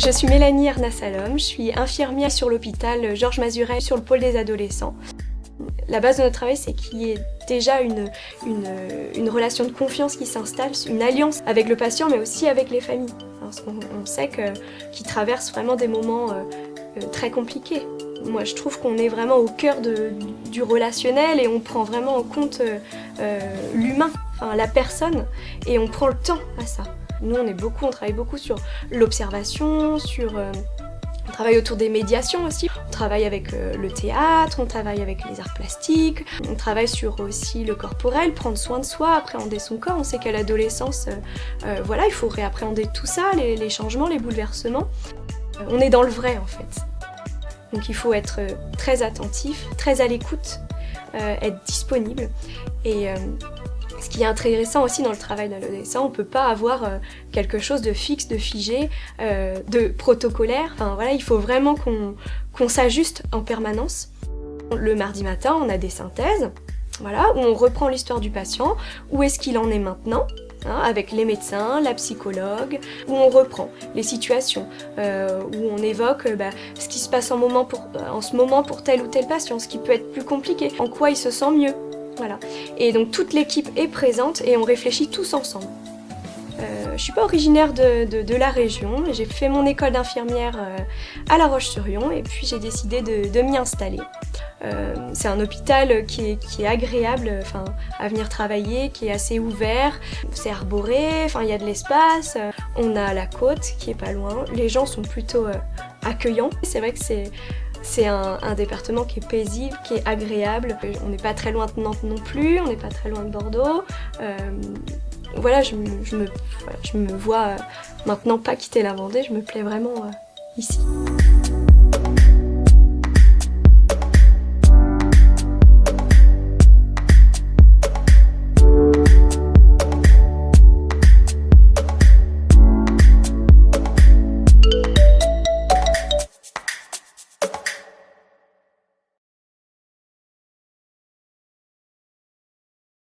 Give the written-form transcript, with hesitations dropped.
Je suis Mélanie Erna-Salom, je suis infirmière sur l'hôpital Georges Mazuret sur le pôle des adolescents. La base de notre travail, c'est qu'il y ait déjà une relation de confiance qui s'installe, une alliance avec le patient mais aussi avec les familles. Parce qu'on sait qu'ils traversent vraiment des moments très compliqués. Moi je trouve qu'on est vraiment au cœur du relationnel et on prend vraiment en compte l'humain, enfin, la personne, et on prend le temps à ça. Nous on travaille beaucoup sur l'observation, on travaille autour des médiations aussi. On travaille avec le théâtre, on travaille avec les arts plastiques, on travaille sur aussi le corporel, prendre soin de soi, appréhender son corps. On sait qu'à l'adolescence, voilà, il faut réappréhender tout ça, les changements, les bouleversements. On est dans le vrai en fait. Donc il faut être très attentif, très à l'écoute, être disponible. Et ce qui est intéressant aussi dans le travail d'un adolescent, on ne peut pas avoir quelque chose de fixe, de figé, de protocolaire. Enfin, voilà, il faut vraiment qu'on s'ajuste en permanence. Le mardi matin, on a des synthèses, voilà, où on reprend l'histoire du patient, où est-ce qu'il en est maintenant, hein, avec les médecins, la psychologue, où on reprend les situations, où on évoque ce qui se passe en ce moment pour tel ou tel patient, ce qui peut être plus compliqué, en quoi il se sent mieux. Voilà. Et donc toute l'équipe est présente et on réfléchit tous ensemble. Je suis pas originaire de la région, j'ai fait mon école d'infirmière à La Roche-sur-Yon et puis j'ai décidé de m'y installer. C'est un hôpital qui est agréable à venir travailler, qui est assez ouvert, c'est arboré, il y a de l'espace, on a la côte qui est pas loin, les gens sont plutôt accueillants. C'est vrai que c'est un département qui est paisible, qui est agréable. On n'est pas très loin de Nantes non plus, on n'est pas très loin de Bordeaux. Voilà, je me vois maintenant pas quitter la Vendée, je me plais vraiment ici.